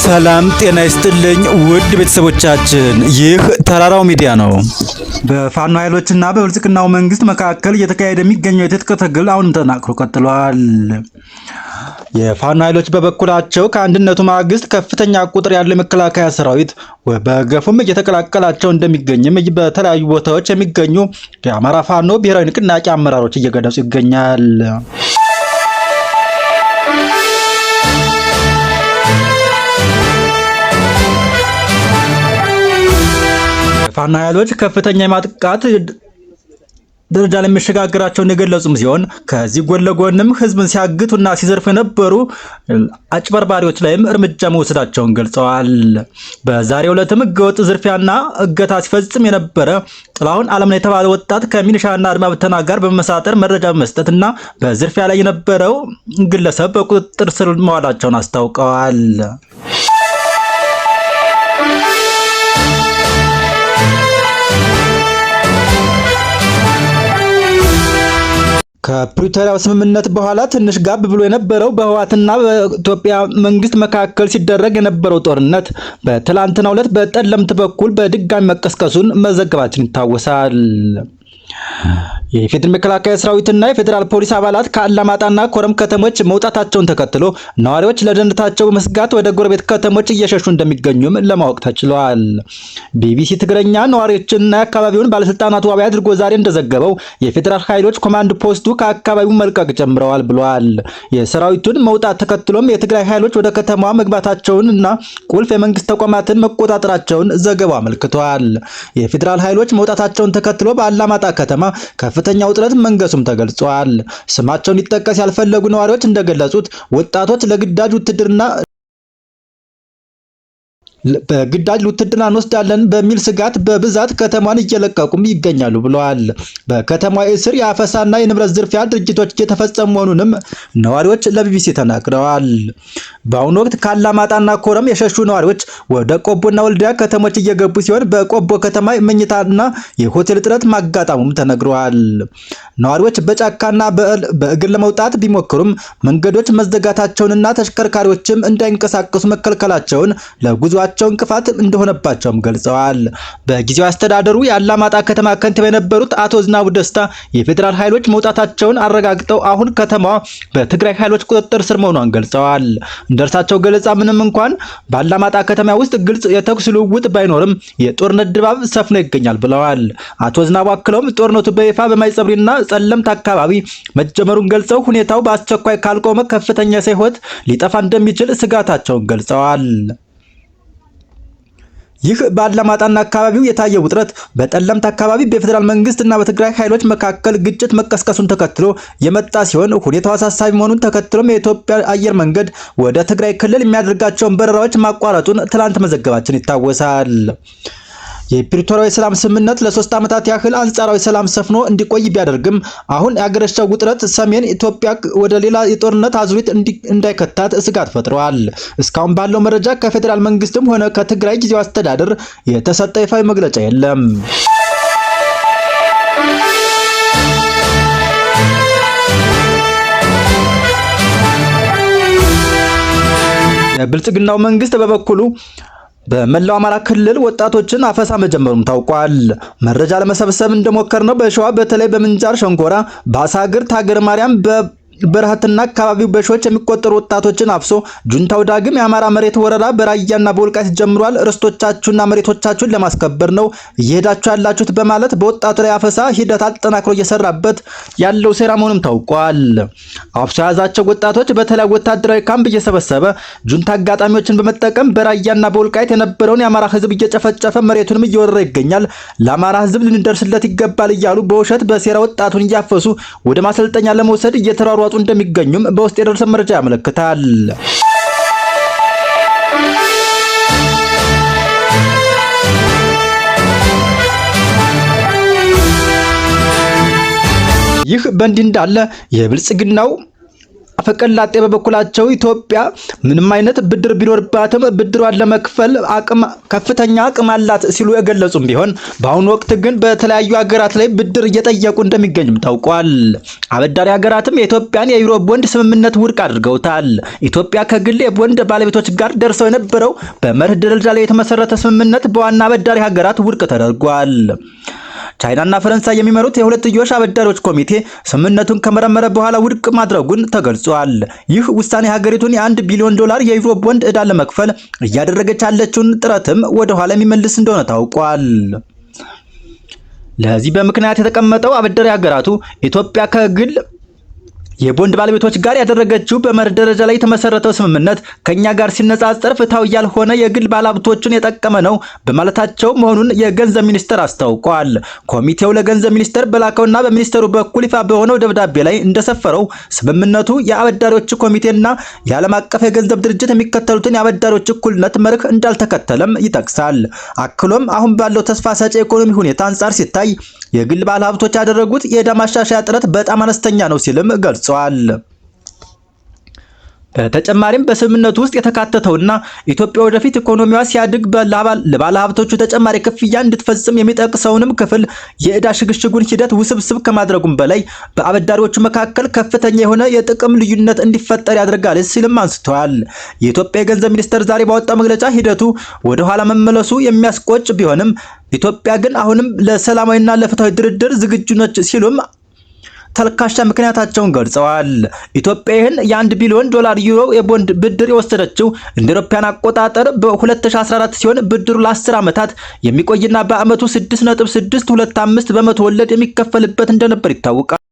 ሰላም ጤና ይስጥልኝ ውድ ቤተሰቦቻችን፣ ይህ ተራራው ሚዲያ ነው። በፋኖ ኃይሎችና በብልጽግናው መንግስት መካከል እየተካሄደ የሚገኘው የትጥቅ ትግል አሁንም ተጠናክሮ ቀጥሏል። የፋኖ ኃይሎች በበኩላቸው ከአንድነቱ ማግስት ከፍተኛ ቁጥር ያለው መከላከያ ሰራዊት በገፉም እየተቀላቀላቸው እንደሚገኝም በተለያዩ ቦታዎች የሚገኙ የአማራ ፋኖ ብሔራዊ ንቅናቄ አመራሮች እየገለጹ ይገኛል። ፋኖ ኃይሎች ከፍተኛ የማጥቃት ደረጃ ላይ መሸጋገራቸውን የገለጹም ሲሆን ከዚህ ጎን ለጎንም ህዝብን ሲያግቱና ሲዘርፉ የነበሩ አጭበርባሪዎች ላይም እርምጃ መውሰዳቸውን ገልጸዋል። በዛሬው ዕለትም ህገወጥ ዝርፊያና እገታ ሲፈጽም የነበረ ጥላሁን አለምነህ የተባለ ወጣት ከሚሊሻና አድማ ብተና ጋር በመመሳጠር መረጃ በመስጠትና በዝርፊያ ላይ የነበረው ግለሰብ በቁጥጥር ስር መዋላቸውን አስታውቀዋል። ከፕሪቶሪያው ስምምነት በኋላ ትንሽ ጋብ ብሎ የነበረው በህወሓትና በኢትዮጵያ መንግስት መካከል ሲደረግ የነበረው ጦርነት በትላንትናው ዕለት በጠለምት በኩል በድጋሚ መቀስቀሱን መዘገባችን ይታወሳል። የፌዴራል መከላከያ ሰራዊትና የፌዴራል ፖሊስ አባላት ከአላማጣና ኮረም ከተሞች መውጣታቸውን ተከትሎ ነዋሪዎች ለደህንነታቸው በመስጋት ወደ ጎረቤት ከተሞች እየሸሹ እንደሚገኙም ለማወቅ ተችሏል። ቢቢሲ ትግረኛ ነዋሪዎችና የአካባቢውን ባለስልጣናት ዋቢ አድርጎ ዛሬ እንደዘገበው የፌዴራል ኃይሎች ኮማንድ ፖስቱ ከአካባቢው መልቀቅ ጀምረዋል ብሏል። የሰራዊቱን መውጣት ተከትሎም የትግራይ ኃይሎች ወደ ከተማዋ መግባታቸውን እና ቁልፍ የመንግስት ተቋማትን መቆጣጠራቸውን ዘገባው አመልክቷል። የፌዴራል ኃይሎች መውጣታቸውን ተከትሎ በአላማጣ ከተማ ከፍተኛ ውጥረት መንገሱም ተገልጿል። ስማቸውን ሊጠቀስ ያልፈለጉ ነዋሪዎች እንደገለጹት ወጣቶች በግዳጅ ውትድርና እንወስዳለን በሚል ስጋት በብዛት ከተማን እየለቀቁም ይገኛሉ ብለዋል። በከተማ እስር፣ የአፈሳና የንብረት ዝርፊያ ድርጊቶች እየተፈጸሙ መሆኑንም ነዋሪዎች ለቢቢሲ ተናግረዋል። በአሁኑ ወቅት ከአላማጣና ኮረም የሸሹ ነዋሪዎች ወደ ቆቦና ወልዲያ ከተሞች እየገቡ ሲሆን በቆቦ ከተማ መኝታና የሆቴል እጥረት ማጋጠሙም ተነግረዋል። ነዋሪዎች በጫካና በእግር ለመውጣት ቢሞክሩም መንገዶች መዘጋታቸውንና ተሽከርካሪዎችም እንዳይንቀሳቀሱ መከልከላቸውን ለጉዟቸው እንቅፋት እንደሆነባቸውም ገልጸዋል። በጊዜያዊ አስተዳደሩ የአላማጣ ከተማ ከንቲባ የነበሩት አቶ ዝናቡ ደስታ የፌዴራል ኃይሎች መውጣታቸውን አረጋግጠው አሁን ከተማዋ በትግራይ ኃይሎች ቁጥጥር ስር መሆኗን ገልጸዋል። እንደርሳቸው ገለጻ ምንም እንኳን በአላማጣ ከተማ ውስጥ ግልጽ የተኩስ ልውውጥ ባይኖርም የጦርነት ድባብ ሰፍኖ ይገኛል ብለዋል። አቶ ዝናቡ አክለውም ጦርነቱ በይፋ በማይጸብሪና ጸለምት አካባቢ መጀመሩን ገልጸው ሁኔታው በአስቸኳይ ካልቆመ ከፍተኛ የሰው ሕይወት ሊጠፋ እንደሚችል ስጋታቸውን ገልጸዋል። ይህ በአላማጣና አካባቢው የታየው ውጥረት በጠለምት አካባቢ በፌዴራል መንግስት እና በትግራይ ኃይሎች መካከል ግጭት መቀስቀሱን ተከትሎ የመጣ ሲሆን ሁኔታው አሳሳቢ መሆኑን ተከትሎም የኢትዮጵያ አየር መንገድ ወደ ትግራይ ክልል የሚያደርጋቸውን በረራዎች ማቋረጡን ትላንት መዘገባችን ይታወሳል። የፕሪቶሪያው የሰላም ስምምነት ለ3 ዓመታት ያህል አንጻራዊ ሰላም ሰፍኖ እንዲቆይ ቢያደርግም አሁን ያገረሸው ውጥረት ሰሜን ኢትዮጵያ ወደ ሌላ የጦርነት አዙሪት እንዳይከታት ስጋት ፈጥሯል። እስካሁን ባለው መረጃ ከፌዴራል መንግስትም ሆነ ከትግራይ ጊዜያዊ አስተዳደር የተሰጠ ይፋዊ መግለጫ የለም። የብልጽግናው መንግስት በበኩሉ በመላው አማራ ክልል ወጣቶችን አፈሳ መጀመሩም ታውቋል። መረጃ ለመሰብሰብ እንደሞከርነው በሸዋ በተለይ በምንጃር ሸንኮራ፣ በአሳግርት፣ ሀገረ ማርያም፣ በረሃትና አካባቢው በሺዎች የሚቆጠሩ ወጣቶችን አፍሶ ጁንታው ዳግም የአማራ መሬት ወረራ በራያና በወልቃይት ጀምሯል፣ ርስቶቻችሁና መሬቶቻችሁን ለማስከበር ነው እየሄዳችሁ ያላችሁት በማለት በወጣቱ ላይ አፈሳ ሂደት አጠናክሮ እየሰራበት ያለው ሴራ መሆኑም ታውቋል። አፍሶ የያዛቸው ወጣቶች በተለያዩ ወታደራዊ ካምፕ እየሰበሰበ ጁንታ አጋጣሚዎችን በመጠቀም በራያና በወልቃይት የነበረውን የአማራ ህዝብ እየጨፈጨፈ መሬቱንም እየወረረ ይገኛል። ለአማራ ህዝብ ልንደርስለት ይገባል እያሉ በውሸት በሴራ ወጣቱን እያፈሱ ወደ ማሰልጠኛ ለመውሰድ እየተሯሯጡ እንደሚገኙም በውስጥ የደረሰ መረጃ ያመለክታል። ይህ በእንዲህ እንዳለ የብልጽግናው አፈቀላጤ በበኩላቸው ኢትዮጵያ ምንም አይነት ብድር ቢኖርባትም ብድሯን ለመክፈል ከፍተኛ አቅም አላት ሲሉ የገለጹም ቢሆን በአሁኑ ወቅት ግን በተለያዩ ሀገራት ላይ ብድር እየጠየቁ እንደሚገኝም ታውቋል። አበዳሪ ሀገራትም የኢትዮጵያን የዩሮ ቦንድ ስምምነት ውድቅ አድርገውታል። ኢትዮጵያ ከግል የቦንድ ባለቤቶች ጋር ደርሰው የነበረው በመርህ ደረጃ ላይ የተመሰረተ ስምምነት በዋና አበዳሪ ሀገራት ውድቅ ተደርጓል። ቻይናና ፈረንሳይ የሚመሩት የሁለትዮሽ አበዳሪዎች ኮሚቴ ስምምነቱን ከመረመረ በኋላ ውድቅ ማድረጉን ተገልጿል። ይህ ውሳኔ ሀገሪቱን የ1 ቢሊዮን ዶላር የዩሮ ቦንድ ዕዳ ለመክፈል እያደረገች ያለችውን ጥረትም ወደ ኋላ የሚመልስ እንደሆነ ታውቋል። ለዚህ በምክንያት የተቀመጠው አበዳሪ ሀገራቱ ኢትዮጵያ ከግል የቦንድ ባለቤቶች ጋር ያደረገችው በመርህ ደረጃ ላይ የተመሰረተው ስምምነት ከኛ ጋር ሲነጻጸር ፍትሃዊ ያልሆነ የግል ባለሀብቶችን የጠቀመ ነው በማለታቸው መሆኑን የገንዘብ ሚኒስቴር አስታውቋል። ኮሚቴው ለገንዘብ ሚኒስቴር በላከውና በሚኒስቴሩ በኩል ይፋ በሆነው ደብዳቤ ላይ እንደሰፈረው ስምምነቱ የአበዳሪዎች ኮሚቴና የዓለም አቀፍ የገንዘብ ድርጅት የሚከተሉትን የአበዳሪዎች እኩልነት መርህ እንዳልተከተለም ይጠቅሳል። አክሎም አሁን ባለው ተስፋ ሰጪ የኢኮኖሚ ሁኔታ አንጻር ሲታይ የግል ባለሀብቶች ያደረጉት የዕዳ ማሻሻያ ጥረት በጣም አነስተኛ ነው ሲልም ገልጿል። በተጨማሪም በስምምነቱ ውስጥ የተካተተውና ኢትዮጵያ ወደፊት ኢኮኖሚዋ ሲያድግ ለባለሀብቶቹ ተጨማሪ ክፍያ እንድትፈጽም የሚጠቅሰውንም ክፍል የዕዳ ሽግሽጉን ሂደት ውስብስብ ከማድረጉም በላይ በአበዳሪዎቹ መካከል ከፍተኛ የሆነ የጥቅም ልዩነት እንዲፈጠር ያደርጋል ሲልም አንስተዋል። የኢትዮጵያ የገንዘብ ሚኒስቴር ዛሬ ባወጣው መግለጫ ሂደቱ ወደ ኋላ መመለሱ የሚያስቆጭ ቢሆንም ኢትዮጵያ ግን አሁንም ለሰላማዊና ለፍትሃዊ ድርድር ዝግጁ ነች ሲሉም ተልካሻ ምክንያታቸውን ገልጸዋል። ኢትዮጵያ ይህን የ1 ቢሊዮን ዶላር ዩሮ የቦንድ ብድር የወሰደችው እንደ አውሮፓውያን አቆጣጠር በ2014 ሲሆን ብድሩ ለ10 ዓመታት የሚቆይና በአመቱ 6.625 በመቶ ወለድ የሚከፈልበት እንደነበር ይታወቃል።